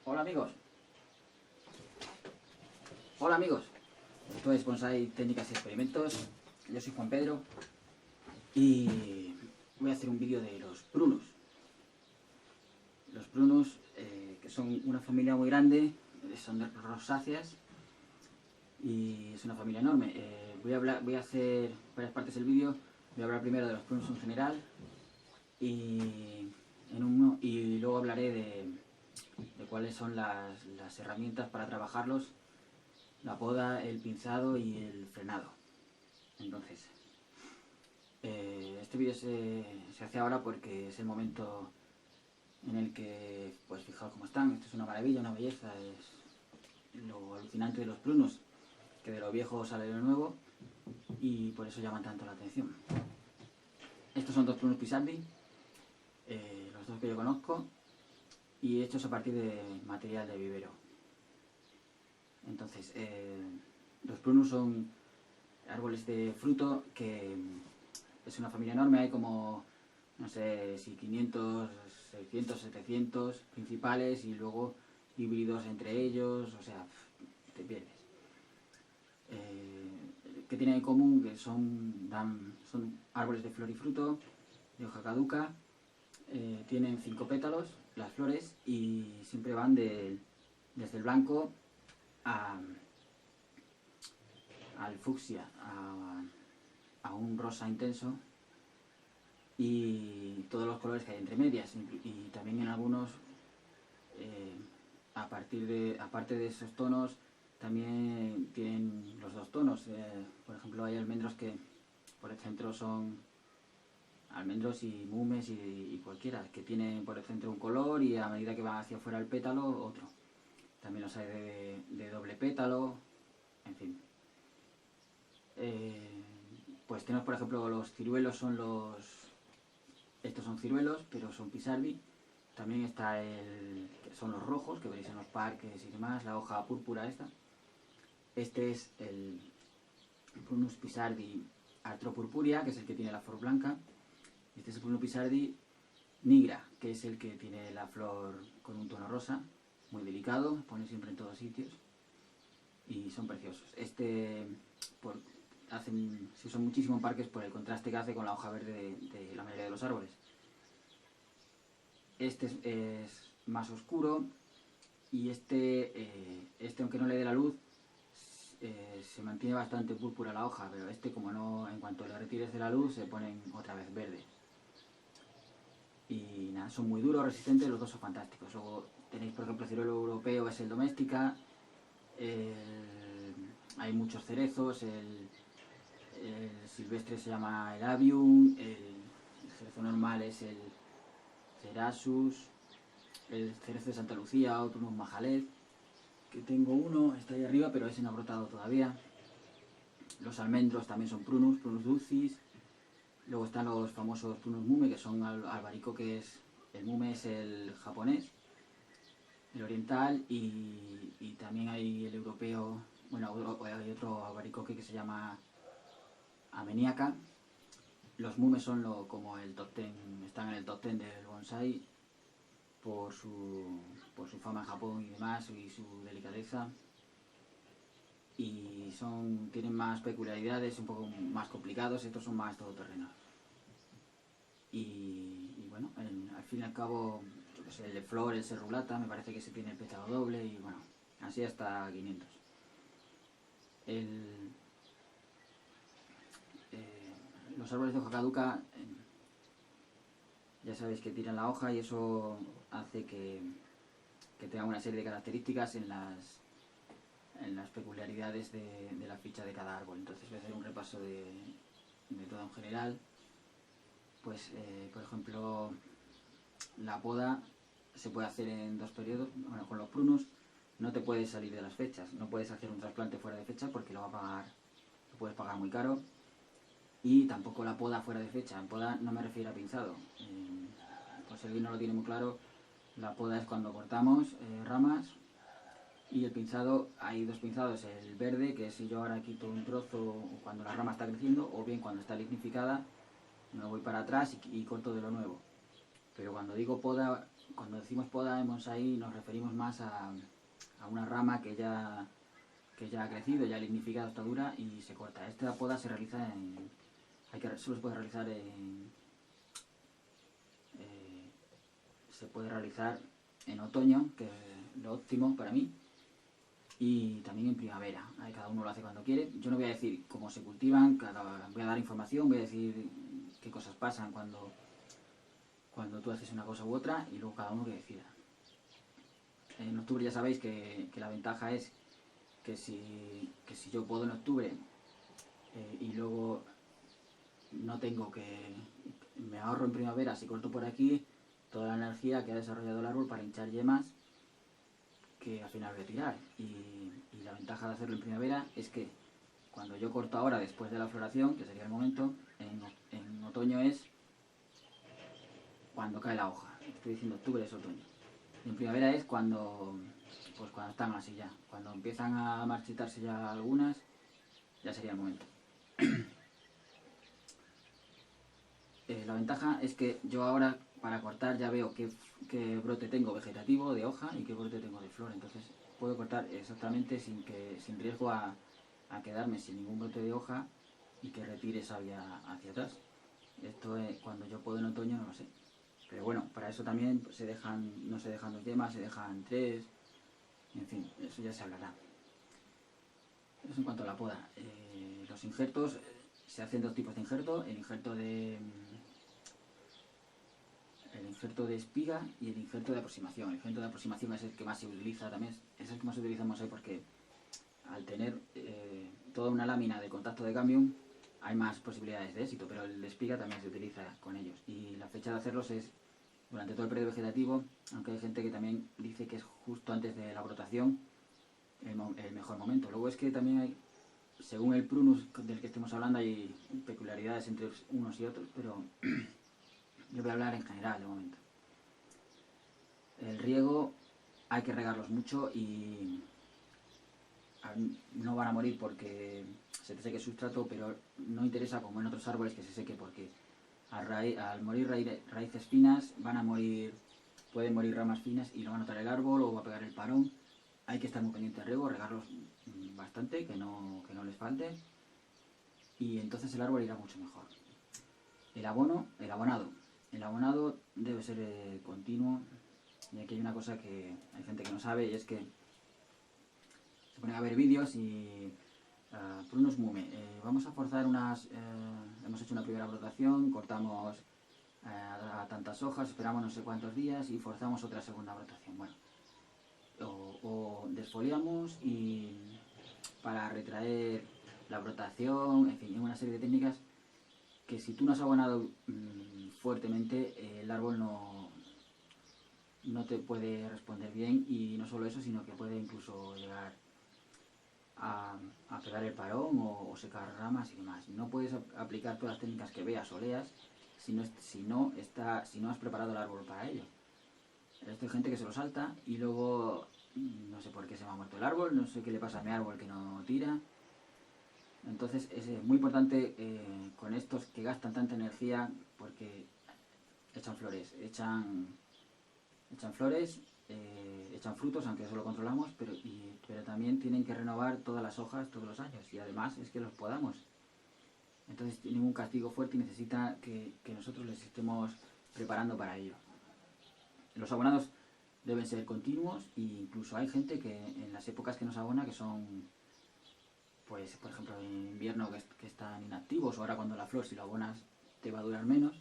Hola amigos. Hola amigos. Esto es Bonsai Técnicas y Experimentos. Yo soy Juan Pedro y voy a hacer un vídeo de los prunos. Los prunos, que son una familia muy grande, son de rosáceas y es una familia enorme. Voy a hacer varias partes del vídeo. Voy a hablar primero de los prunos en general y luego hablaré de cuáles son las herramientas para trabajarlos, la poda, el pinzado y el frenado. Entonces, este vídeo se hace ahora porque es el momento en el que, pues fijaos cómo están. Esto es una maravilla, una belleza, es lo alucinante de los prunos, que de lo viejo sale lo nuevo y por eso llaman tanto la atención. Estos son dos prunos Pisardi, los dos que yo conozco, y hechos a partir de material de vivero. Entonces, los prunus son árboles de fruto que es una familia enorme. Hay como, no sé si 500, 600, 700 principales y luego híbridos entre ellos, o sea, te pierdes. ¿Qué tienen en común? Que son árboles de flor y fruto, de hoja caduca, tienen 5 pétalos, las flores, y siempre van desde el blanco al fucsia, a un rosa intenso, y todos los colores que hay entre medias, y también en algunos, aparte de esos tonos, también tienen los dos tonos. Por ejemplo, hay almendros que por el centro son almendros y mumes y cualquiera, que tienen por el centro un color y a medida que va hacia afuera el pétalo, otro. También los hay de doble pétalo, en fin. Pues tenemos, por ejemplo, los ciruelos estos son ciruelos, pero son Pisardi. También está que son los rojos, que veréis en los parques y demás, la hoja púrpura esta. Este es el Prunus Pisardi artropurpurea, que es el que tiene la flor blanca. Este es el Prunus Pisardi nigra, que es el que tiene la flor con un tono rosa, muy delicado, pone siempre en todos sitios y son preciosos. Se usa muchísimo en parques por el contraste que hace con la hoja verde de la mayoría de los árboles. Este es más oscuro y aunque no le dé la luz, se mantiene bastante púrpura la hoja, pero como no, en cuanto le retires de la luz se ponen otra vez verdes. Y nada, son muy duros, resistentes, los dos son fantásticos. Luego tenéis, por ejemplo, el ciruelo europeo, es el doméstica. Hay muchos cerezos, el silvestre se llama el avium, el cerezo normal es el cerasus, el cerezo de Santa Lucía, otro Prunus majalet, que tengo uno, está ahí arriba, pero ese no ha brotado todavía. Los almendros también son Prunus dulcis. Luego están los famosos Prunus mume, que son albaricoques. El mume es el japonés, el oriental, y también hay el europeo. Bueno, hay otro albaricoque que se llama ameniaca. Los mumes son como el top 10, están en el top 10 del bonsai por su fama en Japón y demás, y su delicadeza. Y tienen más peculiaridades, un poco más complicados. Estos son más todoterrenos. Y bueno, al fin y al cabo, yo que sé, el de flor, el serrulata, me parece que se tiene el pétalo doble, y bueno, así hasta 500. Los árboles de hoja caduca, ya sabéis que tiran la hoja y eso hace que tengan una serie de características en las peculiaridades de la ficha de cada árbol. Entonces voy a hacer un repaso de todo en general. Pues, por ejemplo, la poda se puede hacer en 2 periodos. Bueno, con los prunos no te puedes salir de las fechas, no puedes hacer un trasplante fuera de fecha porque lo puedes pagar muy caro, y tampoco la poda fuera de fecha. En poda no me refiero a pinzado. Pues si alguien no lo tiene muy claro, la poda es cuando cortamos ramas, y el pinzado, hay 2 pinzados: el verde, que es si yo ahora quito un trozo cuando la rama está creciendo, o bien cuando está lignificada, me voy para atrás y corto de lo nuevo. Pero cuando digo poda, cuando decimos poda en bonsái nos referimos más a una rama que ya ha crecido, ya lignificado, está dura y se corta. Esta poda se realiza solo se puede realizar se puede realizar en otoño, que es lo óptimo para mí, y también en primavera. Cada uno lo hace cuando quiere. Yo no voy a decir cómo se cultivan, voy a dar información, voy a decir qué cosas pasan cuando tú haces una cosa u otra, y luego cada uno que decida. En octubre ya sabéis que la ventaja es que si yo puedo en octubre y luego no tengo me ahorro en primavera, si corto por aquí toda la energía que ha desarrollado el árbol para hinchar yemas que al final voy a tirar. Y la ventaja de hacerlo en primavera es que cuando yo corto ahora después de la floración, que sería el momento, en otoño es cuando cae la hoja. Estoy diciendo octubre es otoño. Y en primavera es cuando están así ya. Cuando empiezan a marchitarse ya algunas, ya sería el momento. La ventaja es que yo ahora para cortar ya veo qué brote tengo vegetativo de hoja y qué brote tengo de flor. Entonces puedo cortar exactamente sin riesgo a quedarme sin ningún brote de hoja y que retire savia hacia atrás. Esto cuando yo puedo en otoño no lo sé. Pero bueno, para eso también no se dejan 2 yemas, se dejan 3. En fin, eso ya se hablará. Eso en cuanto a la poda. Los injertos, se hacen 2 tipos de injerto. El injerto de espiga y el injerto de aproximación. El injerto de aproximación es el que más se utiliza también. Es el que más utilizamos ahí porque al tener toda una lámina de contacto de cambium hay más posibilidades de éxito, pero el de espiga también se utiliza con ellos. Y la fecha de hacerlos es durante todo el periodo vegetativo, aunque hay gente que también dice que es justo antes de la brotación el mejor momento. Luego es que también hay, según el prunus del que estemos hablando, hay peculiaridades entre unos y otros, pero yo voy a hablar en general de momento. El riego hay que regarlos mucho y no van a morir porque se te seque el sustrato, pero no interesa como en otros árboles que se seque porque al morir raíces finas pueden morir ramas finas y no va a notar el árbol o va a pegar el parón. Hay que estar muy pendiente de riego, regarlos bastante, que no les falte, y entonces el árbol irá mucho mejor. El abonado debe ser continuo, y aquí hay una cosa que hay gente que no sabe, y es que se ponen a ver vídeos y prunus mume, vamos a forzar hemos hecho una primera brotación, cortamos a tantas hojas, esperamos no sé cuántos días y forzamos otra segunda brotación. Bueno, o desfoliamos y para retraer la brotación, en fin, hay una serie de técnicas que si tú no has abonado fuertemente, el árbol no te puede responder bien, y no solo eso, sino que puede incluso llegar a pegar el parón o secar ramas y demás. No puedes aplicar todas las técnicas que veas o leas si no has preparado el árbol para ello. Esto hay gente que se lo salta y luego no sé por qué se me ha muerto el árbol, no sé qué le pasa a mi árbol que no tira. Entonces es muy importante con estos que gastan tanta energía, porque echan flores, echan frutos, aunque eso lo controlamos, pero también tienen que renovar todas las hojas todos los años, y además es que los podamos. Entonces tienen un castigo fuerte y necesita que nosotros les estemos preparando para ello. Los abonados deben ser continuos, e incluso hay gente que en las épocas que nos abona, que son, pues por ejemplo en invierno, que están inactivos, o ahora cuando la flor, si lo abonas te va a durar menos,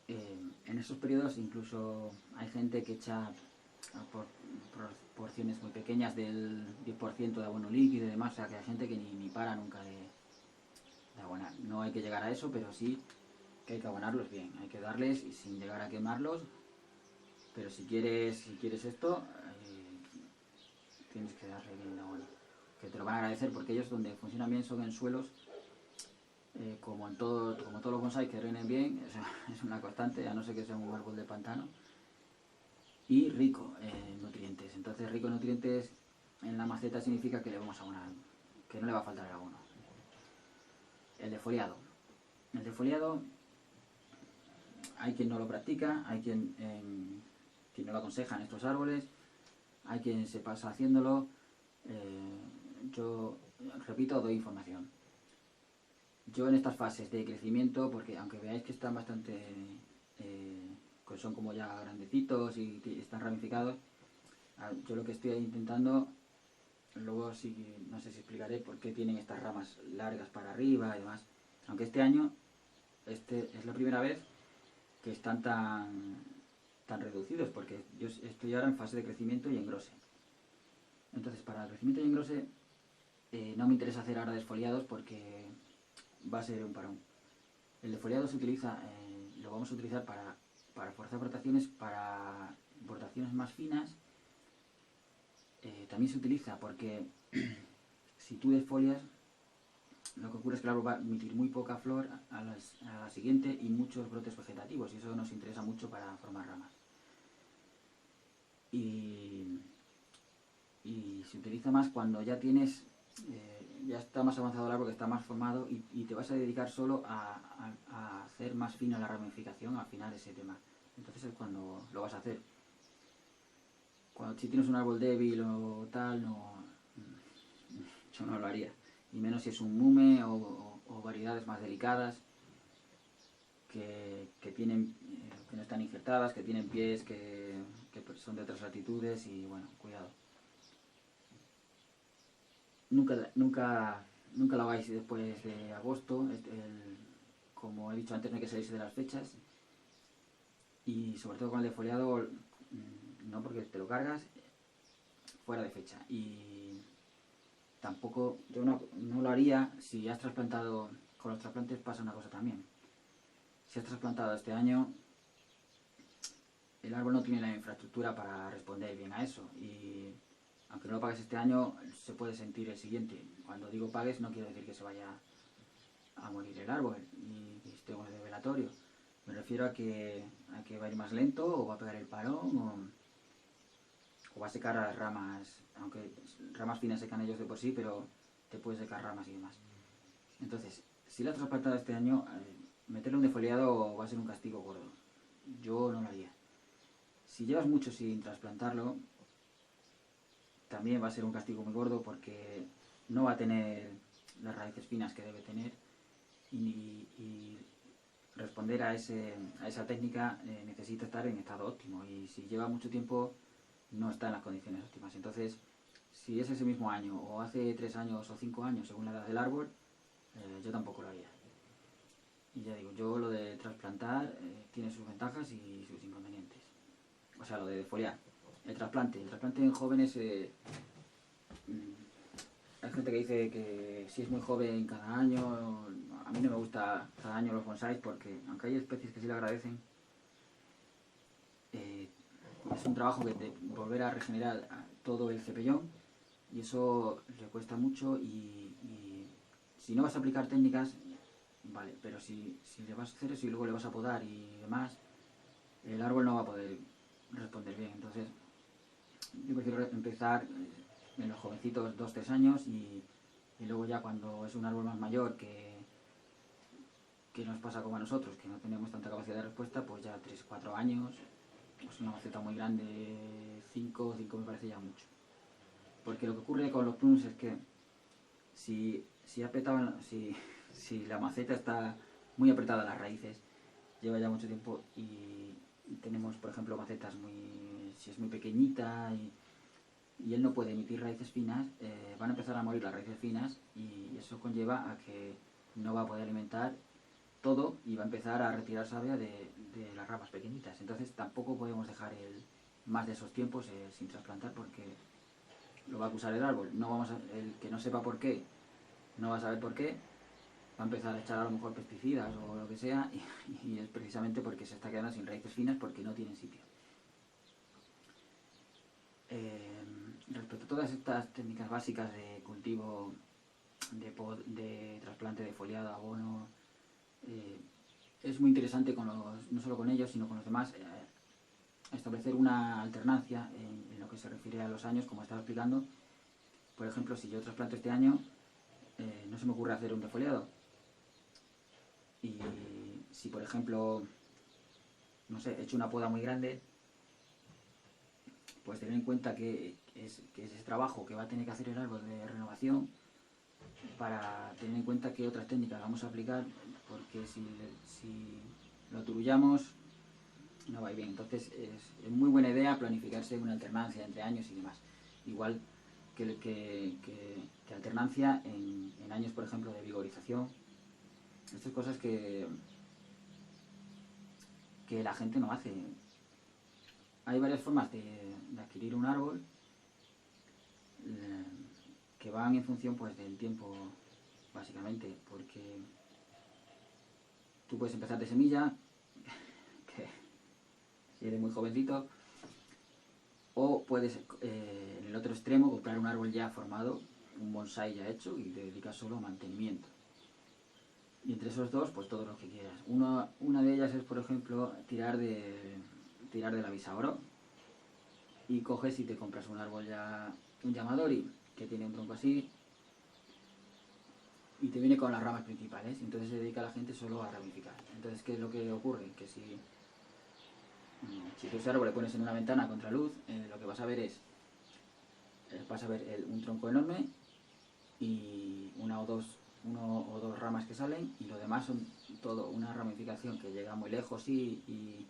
en esos periodos incluso hay gente que echa por porciones muy pequeñas del 10% de abono líquido y demás, o sea que hay gente que ni para nunca de abonar. No hay que llegar a eso, pero sí que hay que abonarlos bien, hay que darles y sin llegar a quemarlos, pero si quieres esto, tienes que darle bien de abono, que te lo van a agradecer, porque ellos donde funcionan bien son en suelos, como todos los bonsái que reinen bien, es una constante, a no ser que sea un árbol de pantano, y rico en nutrientes. Entonces rico en nutrientes en la maceta significa que le vamos a abonar, que no le va a faltar el abono. El defoliado hay quien no lo practica, hay quien no lo aconseja en estos árboles, hay quien se pasa haciéndolo. Yo, repito, doy información. Yo en estas fases de crecimiento, porque aunque veáis que están bastante, pues son como ya grandecitos y están ramificados, yo lo que estoy intentando, luego sí, no sé si explicaré por qué tienen estas ramas largas para arriba y demás. Aunque este año, es la primera vez que están tan reducidos, porque yo estoy ahora en fase de crecimiento y engrose. Entonces, para el crecimiento y engrose, no me interesa hacer ahora desfoliados porque va a ser un parón. El defoliado se utiliza, lo vamos a utilizar para forzar brotaciones, para brotaciones más finas. También se utiliza porque si tú desfolias, lo que ocurre es que el árbol va a emitir muy poca flor a la siguiente y muchos brotes vegetativos, y eso nos interesa mucho para formar ramas. Y se utiliza más cuando ya tienes, ya está más avanzado el árbol, que está más formado, y te vas a dedicar solo a hacer más fina la ramificación, a afinar ese tema. Entonces es cuando lo vas a hacer. Si tienes un árbol débil o tal, yo no lo haría. Y menos si es un mume o variedades más delicadas que no están injertadas, que tienen pies que son de otras latitudes, y bueno, cuidado. Nunca lo hagáis después de agosto. Como he dicho antes, no hay que salirse de las fechas. Y sobre todo con el defoliado, no, porque te lo cargas fuera de fecha. Y tampoco, yo no lo haría si has trasplantado. Con los trasplantes pasa una cosa también. Si has trasplantado este año, el árbol no tiene la infraestructura para responder bien a eso. Y aunque no lo pagues este año, se puede sentir el siguiente. Cuando digo pagues, no quiero decir que se vaya a morir el árbol y que esté de velatorio. Me refiero a que va a ir más lento, o va a pegar el parón, o va a secar las ramas. Aunque ramas finas secan ellos de por sí, pero te puedes secar ramas y demás. Entonces, si lo has trasplantado este año, meterle un defoliado va a ser un castigo gordo. Yo no lo haría. Si llevas mucho sin trasplantarlo, también va a ser un castigo muy gordo, porque no va a tener las raíces finas que debe tener, y responder a esa técnica necesita estar en estado óptimo, y si lleva mucho tiempo no está en las condiciones óptimas. Entonces, si es ese mismo año, o hace 3 años o 5 años, según la edad del árbol, yo tampoco lo haría. Y ya digo, yo lo de trasplantar tiene sus ventajas y sus inconvenientes. O sea, lo de defoliar. El trasplante en jóvenes, hay gente que dice que si es muy joven cada año. A mí no me gusta cada año los bonsáis, porque aunque hay especies que sí le agradecen, es un trabajo que volver a regenerar todo el cepellón, y eso le cuesta mucho. Y si no vas a aplicar técnicas, vale, pero si le vas a hacer eso y luego le vas a podar y demás, el árbol no va a poder responder bien. Entonces, yo prefiero empezar en los jovencitos 2-3 años, y luego ya cuando es un árbol más mayor, que nos pasa como a nosotros, que no tenemos tanta capacidad de respuesta, pues ya 3-4 años. Es una maceta muy grande, 5 me parece ya mucho. Porque lo que ocurre con los prunes es que si la maceta está muy apretada a las raíces, lleva ya mucho tiempo, y tenemos, por ejemplo, macetas si es muy pequeñita y él no puede emitir raíces finas, van a empezar a morir las raíces finas, y eso conlleva a que no va a poder alimentar todo, y va a empezar a retirar savia de las ramas pequeñitas. Entonces tampoco podemos dejar más de esos tiempos sin trasplantar, porque lo va a acusar el árbol. El que no sepa por qué, no va a saber por qué, va a empezar a echar a lo mejor pesticidas o lo que sea, y es precisamente porque se está quedando sin raíces finas, porque no tienen sitio. Respecto a todas estas técnicas básicas de cultivo, de trasplante, de foliado, abono, es muy interesante no solo con ellos, sino con los demás, establecer una alternancia en lo que se refiere a los años, como estaba explicando. Por ejemplo, si yo trasplanto este año, no se me ocurre hacer un defoliado. Y si, por ejemplo, no sé, he hecho una poda muy grande, pues tener en cuenta que es ese trabajo que va a tener que hacer el árbol de renovación, para tener en cuenta qué otras técnicas vamos a aplicar, porque si lo aturullamos no va a ir bien. Entonces es muy buena idea planificarse una alternancia entre años y demás. Igual que alternancia en años, por ejemplo, de vigorización. Estas cosas que la gente no hace. Hay varias formas de adquirir un árbol que van en función pues del tiempo, básicamente, porque tú puedes empezar de semilla, que si eres muy jovencito, o puedes en el otro extremo comprar un árbol ya formado, un bonsái ya hecho, y te dedicas solo a mantenimiento. Y entre esos dos, pues todo lo que quieras. Una de ellas es, por ejemplo, tirar de la bisagra, y coges y te compras un árbol ya, un Yamadori, que tiene un tronco así, y te viene con las ramas principales, entonces se dedica a la gente solo a ramificar. Entonces, ¿qué es lo que ocurre? Que si tú ese árbol le pones en una ventana contra luz, lo que vas a ver es, un tronco enorme y uno o dos ramas que salen, y lo demás son todo una ramificación que llega muy lejos y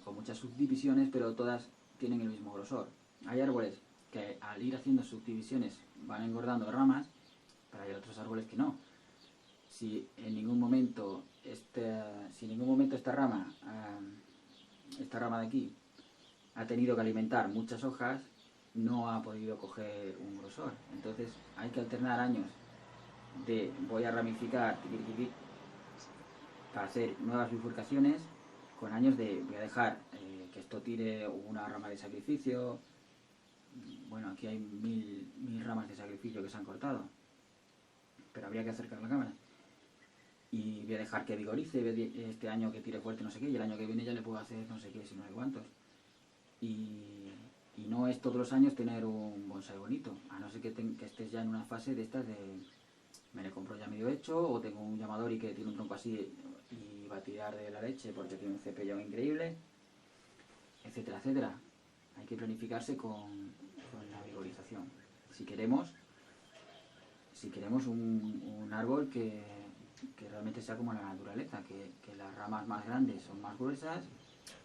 con muchas subdivisiones, pero todas tienen el mismo grosor. Hay árboles que al ir haciendo subdivisiones van engordando ramas, pero hay otros árboles que no. Si en ningún momento esta rama de aquí ha tenido que alimentar muchas hojas, no ha podido coger un grosor. Entonces hay que alternar años de voy a ramificar para hacer nuevas bifurcaciones, con años de voy a dejar que esto tire una rama de sacrificio. Bueno, aquí hay mil ramas de sacrificio que se han cortado, pero habría que acercar la cámara. Y voy a dejar que vigorice este año, que tire fuerte no sé qué, y el año que viene ya le puedo hacer no sé qué, si no sé cuántos. Y no es todos los años tener un bonsai bonito, a no ser que estés ya en una fase de estas de me le compro ya medio hecho, o tengo un Yamadori que tiene un tronco así y va a tirar de la leche porque tiene un cepillón increíble, etcétera, etcétera. Hay que planificarse con la vigorización. Si queremos un árbol que realmente sea como la naturaleza, que las ramas más grandes son más gruesas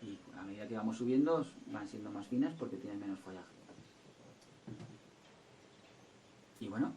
y a medida que vamos subiendo van siendo más finas porque tienen menos follaje. Y bueno,